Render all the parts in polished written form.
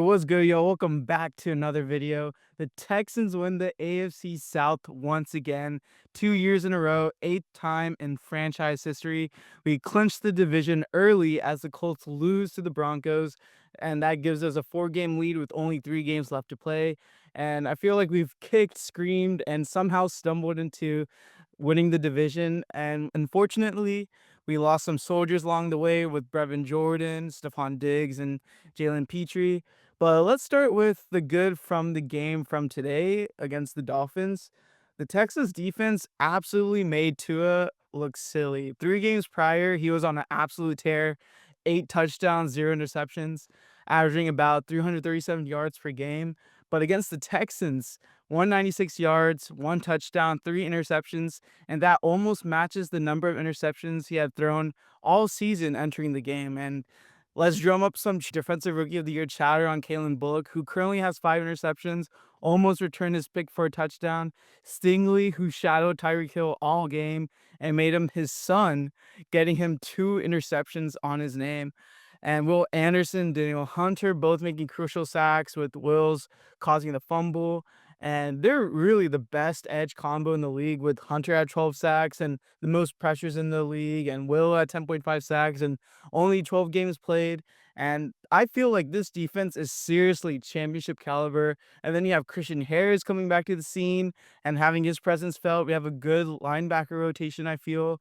What's good, yo? Welcome back to another video. The Texans win the AFC South once again, 2 years in a row, eighth time in franchise history. We clinched the division early as the Colts lose to the Broncos, and that gives us a four-game lead with only 3 games left to play. And I feel like we've kicked, screamed, and somehow stumbled into winning the division. And unfortunately, we lost some soldiers along the way with Brevin Jordan, Stephon Diggs, and Jalen Petrie. But let's start with the good from the game from today against the Dolphins. The Texas defense absolutely made Tua look silly. 3 games prior, he was on an absolute tear, 8 touchdowns, 0 interceptions, averaging about 337 yards per game. But against the Texans, 196 yards, 1 touchdown, 3 interceptions, and that almost matches the number of interceptions he had thrown all season entering the game. And let's drum up some defensive rookie of the year chatter on Kalen Bullock, who currently has 5 interceptions, almost returned his pick for a touchdown. Stingley, who shadowed Tyreek Hill all game and made him his son, getting him 2 interceptions on his name. And Will Anderson, Daniel Hunter, both making crucial sacks, with Wills causing the fumble. And they're really the best edge combo in the league, with Hunter at 12 sacks and the most pressures in the league, and Will at 10.5 sacks and only 12 games played. And I feel like this defense is seriously championship caliber. And then you have Christian Harris coming back to the scene and having his presence felt. We have a good linebacker rotation, I feel.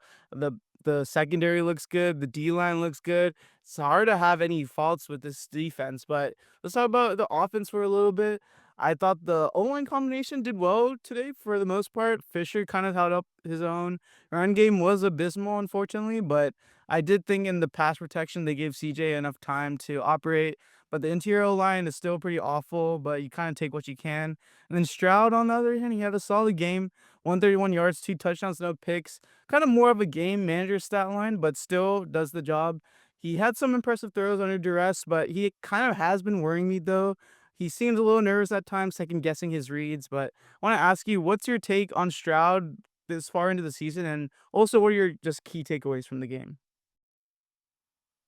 The secondary looks good. The D line looks good. It's hard to have any faults with this defense, but let's talk about the offense for a little bit. I thought the O-line combination did well today for the most part. Fisher kind of held up his own. Run game was abysmal, unfortunately, but I did think in the pass protection they gave CJ enough time to operate. But the interior line is still pretty awful, but you kind of take what you can. And then Stroud, on the other hand, he had a solid game, 131 yards, 2 touchdowns, no picks. Kind of more of a game manager stat line, but still does the job. He had some impressive throws under duress, but he kind of has been worrying me though. He seems a little nervous at times, second guessing his reads. But I want to ask you, what's your take on Stroud this far into the season, and also what are your just key takeaways from the game?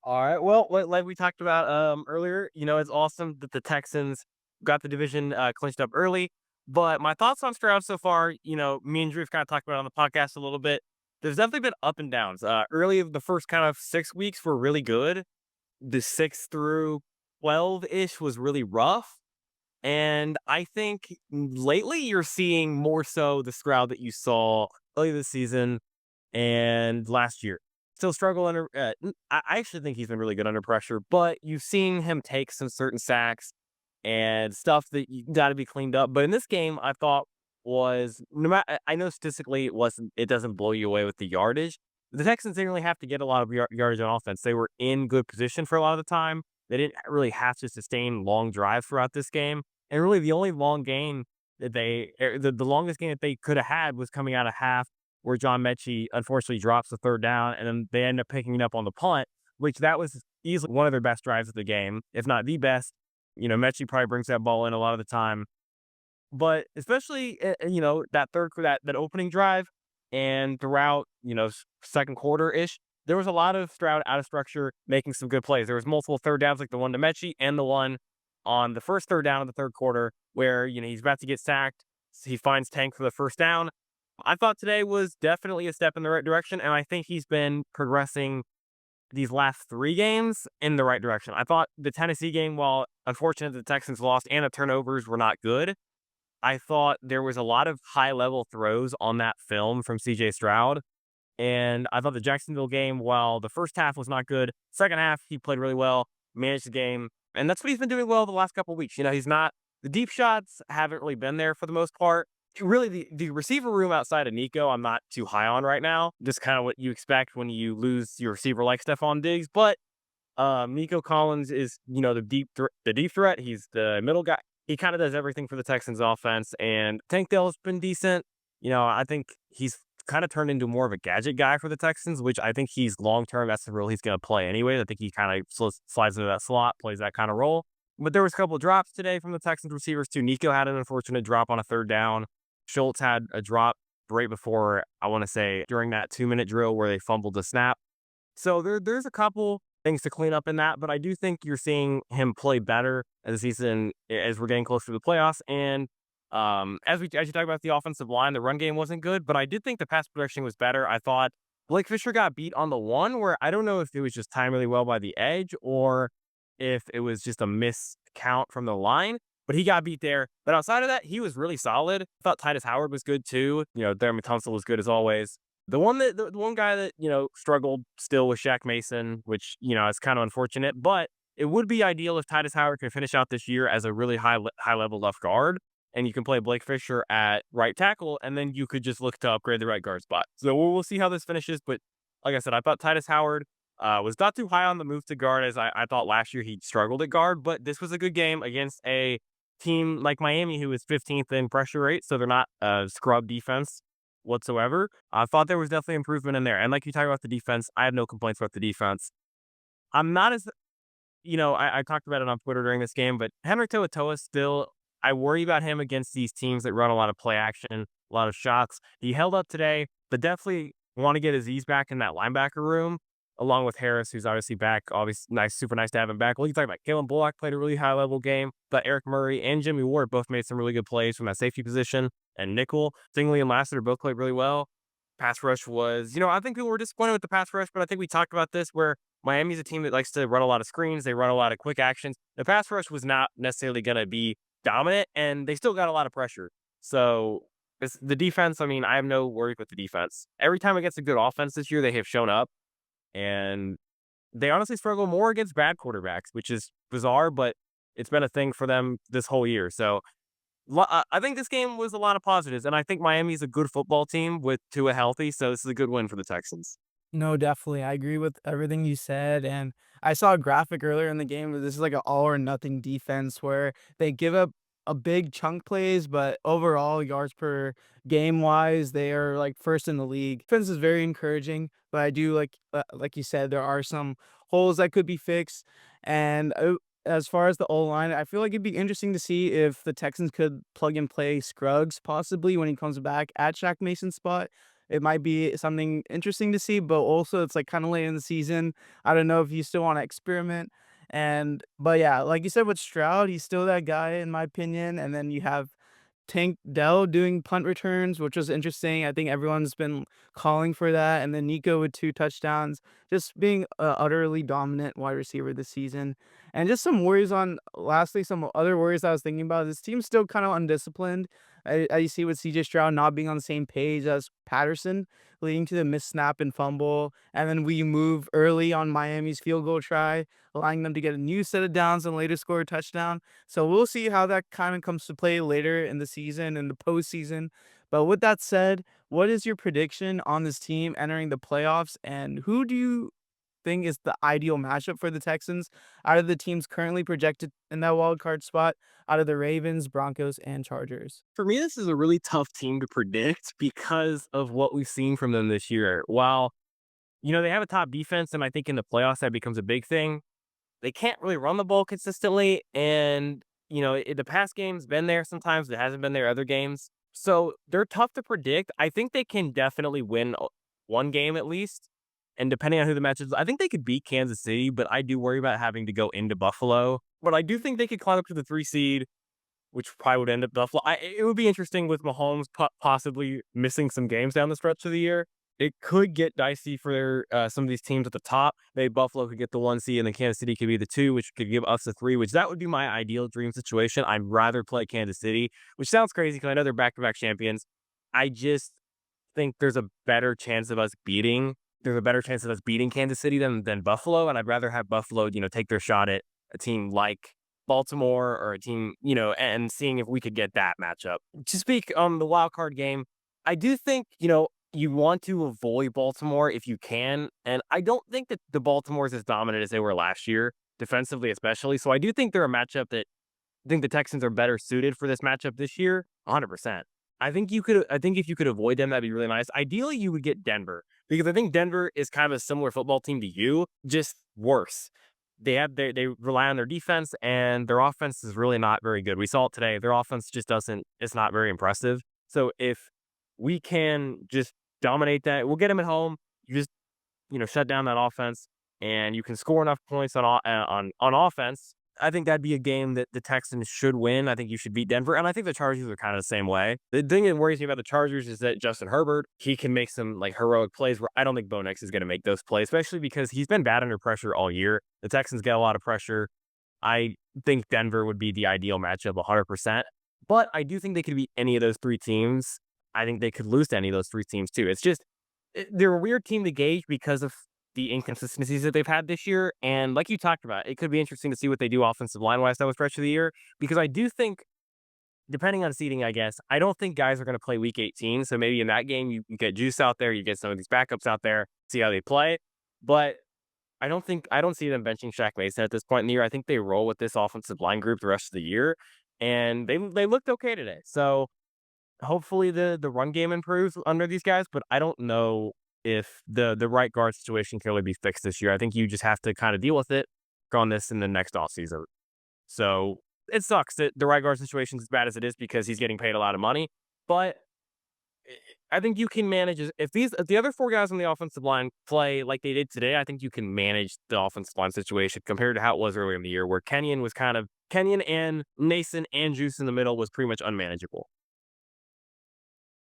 All right. Well, like we talked about earlier, it's awesome that the Texans got the division clinched up early. But my thoughts on Stroud so far, me and Drew kind of talked about it on the podcast a little bit. There's definitely been up and downs. Early, the first kind of 6 weeks were really good. The 6 through 12 ish was really rough. And I think lately you're seeing more so the Stroud that you saw early this season and last year. Still struggle under. I actually think he's been really good under pressure, but you've seen him take some certain sacks and stuff that you got to be cleaned up. But in this game, I thought was no matter. I know statistically it wasn't. It doesn't blow you away with the yardage. The Texans didn't really have to get a lot of yardage on offense. They were in good position for a lot of the time. They didn't really have to sustain long drives throughout this game. And really, the only long game that the longest game that they could have had was coming out of half where John Mechie unfortunately drops the third down, and then they end up picking it up on the punt, which that was easily one of their best drives of the game, if not the best. Mechie probably brings that ball in a lot of the time, but especially that opening drive and throughout second quarter ish, there was a lot of Stroud out of structure making some good plays. There was multiple third downs like the one to Mechie and the one on the first third down of the third quarter where he's about to get sacked. He finds Tank for the first down. I thought today was definitely a step in the right direction, and I think he's been progressing these last 3 games in the right direction. I thought the Tennessee game, while unfortunate the Texans lost and the turnovers were not good, I thought there was a lot of high-level throws on that film from CJ Stroud. And I thought the Jacksonville game, while the first half was not good, second half he played really well, managed the game, and that's what he's been doing well the last couple of weeks. He's not the deep shots haven't really been there for the most part. Really, the receiver room outside of Nico, I'm not too high on right now. Just kind of what you expect when you lose your receiver like Stephon Diggs. But Nico Collins is the deep threat. He's the middle guy. He kind of does everything for the Texans offense. And Tank Dell's been decent. I think he's kind of turned into more of a gadget guy for the Texans, which I think he's long term. That's the role he's going to play anyway. I think he kind of slides into that slot, plays that kind of role. But there was a couple of drops today from the Texans receivers too. Nico had an unfortunate drop on a third down. Schultz had a drop right before, I want to say, during that 2-minute drill where they fumbled the snap. So there's a couple things to clean up in that. But I do think you're seeing him play better as the season as we're getting closer to the playoffs. And as you talk about the offensive line, the run game wasn't good, but I did think the pass protection was better. I thought Blake Fisher got beat on the one where I don't know if it was just timed really well by the edge or if it was just a miscount from the line, but he got beat there. But outside of that, he was really solid. I thought Titus Howard was good too. Darren Tunsil was good as always. The one guy that, struggled still was Shaq Mason, which, is kind of unfortunate, but it would be ideal if Titus Howard could finish out this year as a really high level left guard, and you can play Blake Fisher at right tackle, and then you could just look to upgrade the right guard spot. So we'll see how this finishes, but like I said, I thought Titus Howard was not too high on the move to guard as I thought last year he struggled at guard, but this was a good game against a team like Miami who is 15th in pressure rate, so they're not a scrub defense whatsoever. I thought there was definitely improvement in there. And like you talk about the defense, I have no complaints about the defense. I'm not as, I talked about it on Twitter during this game, but Henry To'oTo'o still, I worry about him against these teams that run a lot of play action, a lot of shots. He held up today, but definitely want to get his ease back in that linebacker room, along with Harris, who's obviously back. Obviously, nice, super nice to have him back. Well, you talk about Kalen Bullock played a really high level game, but Eric Murray and Jimmy Ward both made some really good plays from that safety position and nickel. Stingley and Lassiter both played really well. Pass rush was, I think people were disappointed with the pass rush, but I think we talked about this where Miami's a team that likes to run a lot of screens. They run a lot of quick actions. The pass rush was not necessarily going to be dominant, and they still got a lot of pressure. So the defense, I mean, I have no worry with the defense. Every time it gets a good offense this year, they have shown up, and they honestly struggle more against bad quarterbacks, which is bizarre, but it's been a thing for them this whole year. So I think this game was a lot of positives, and I think Miami's a good football team with Tua healthy, so this is a good win for the Texans. No, definitely. I agree with everything you said. And I saw a graphic earlier in the game where this is like an all or nothing defense where they give up a big chunk plays, but overall yards per game wise, they are like first in the league. Defense is very encouraging, but I do like you said, there are some holes that could be fixed. And as far as the O line, I feel like it'd be interesting to see if the Texans could plug and play Scruggs possibly when he comes back at Shaq Mason's spot. It might be something interesting to see, but also it's like kind of late in the season. I don't know if you still want to experiment. But yeah, like you said with Stroud, he's still that guy in my opinion. And then you have Tank Dell doing punt returns, which was interesting. I think everyone's been calling for that. And then Nico with 2 touchdowns, just being a utterly dominant wide receiver this season. And just some worries on, lastly, some other worries I was thinking about. This team's still kind of undisciplined. As you see with CJ Stroud not being on the same page as Patterson, leading to the missed snap and fumble. And then we move early on Miami's field goal try, allowing them to get a new set of downs and later score a touchdown. So we'll see how that kind of comes to play later in the season and the postseason. But with that said, what is your prediction on this team entering the playoffs, and who do you think is the ideal matchup for the Texans out of the teams currently projected in that wild card spot, out of the Ravens, Broncos, and Chargers? For me, this is a really tough team to predict because of what we've seen from them this year. While, they have a top defense, and I think in the playoffs that becomes a big thing, they can't really run the ball consistently. And, the past game's been there sometimes. It hasn't been there other games. So they're tough to predict. I think they can definitely win one game at least. And depending on who the match is, I think they could beat Kansas City, but I do worry about having to go into Buffalo. But I do think they could climb up to the 3 seed, which probably would end up Buffalo. It would be interesting with Mahomes possibly missing some games down the stretch of the year. It could get dicey for some of these teams at the top. Maybe Buffalo could get the 1 seed, and then Kansas City could be the 2, which could give us the 3, which that would be my ideal dream situation. I'd rather play Kansas City, which sounds crazy because I know they're back-to-back champions. I just think there's a better chance of us beating Kansas City than Buffalo, and I'd rather have Buffalo, take their shot at a team like Baltimore or a team, and seeing if we could get that matchup. To speak on the wild card game, I do think, you want to avoid Baltimore if you can, and I don't think that the Baltimore is as dominant as they were last year, defensively especially. So I do think they're a matchup that I think the Texans are better suited for this matchup this year, 100%. I think if you could avoid them, that'd be really nice. Ideally, you would get Denver because I think Denver is kind of a similar football team to you, just worse. They rely on their defense, and their offense is really not very good. We saw it today. Their offense just doesn't. It's not very impressive. So if we can just dominate that, we'll get them at home. You just shut down that offense. and you can score enough points on offense, I think that'd be a game that the Texans should win. I think you should beat Denver, and I think the Chargers are kind of the same way. The thing that worries me about the Chargers is that Justin Herbert, he can make some like heroic plays where I don't think Bo Nix is going to make those plays, especially because he's been bad under pressure all year. The Texans get a lot of pressure. I think Denver would be the ideal matchup 100%, but I do think they could beat any of those three teams. I think they could lose to any of those three teams too. It's just they're a weird team to gauge because of the inconsistencies that they've had this year. And like you talked about, it could be interesting to see what they do offensive line wise that was stretch of the year because I do think, depending on seeding, I guess, I don't think guys are going to play week 18. So maybe in that game, you get Juice out there, you get some of these backups out there, see how they play. But I don't see them benching Shaq Mason at this point in the year. I think they roll with this offensive line group the rest of the year. And they looked okay today. So hopefully the run game improves under these guys, but I don't know if the right guard situation can really be fixed this year. I think you just have to kind of deal with it on this in the next offseason. So it sucks that the right guard situation is as bad as it is because he's getting paid a lot of money. But I think you can manage if the other four guys on the offensive line play like they did today. I think you can manage the offensive line situation compared to how it was earlier in the year, where Kenyon and Nason and Juice in the middle was pretty much unmanageable.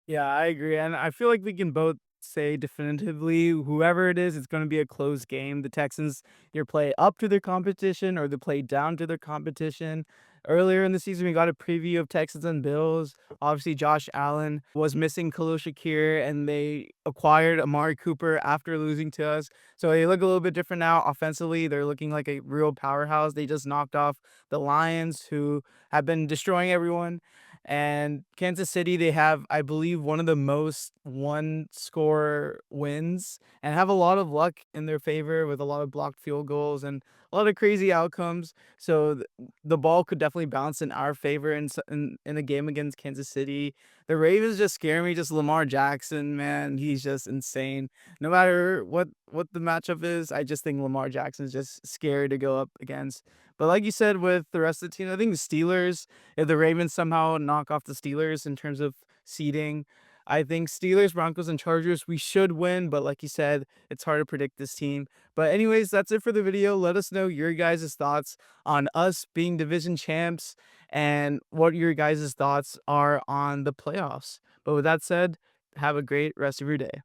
Yeah, I agree, and I feel like we can both say definitively, whoever it is, it's gonna be a close game. The Texans either play up to their competition or they play down to their competition. Earlier in the season, we got a preview of Texans and Bills. Obviously, Josh Allen was missing Khalil Shakir, and they acquired Amari Cooper after losing to us. So they look a little bit different now. Offensively, they're looking like a real powerhouse. They just knocked off the Lions, who have been destroying everyone. And Kansas City, they have, I believe, one of the most one score wins and have a lot of luck in their favor with a lot of blocked field goals and a lot of crazy outcomes. So the ball could definitely bounce in our favor in a game against Kansas City. The Ravens just scare me. Just Lamar Jackson, man, he's just insane. No matter what the matchup is, I just think Lamar Jackson is just scary to go up against. But like you said, with the rest of the team, I think the Steelers, if the Ravens somehow knock off the Steelers in terms of seeding, I think Steelers, Broncos, and Chargers, we should win. But like you said, it's hard to predict this team. But anyways, that's it for the video. Let us know your guys' thoughts on us being division champs and what your guys' thoughts are on the playoffs. But with that said, have a great rest of your day.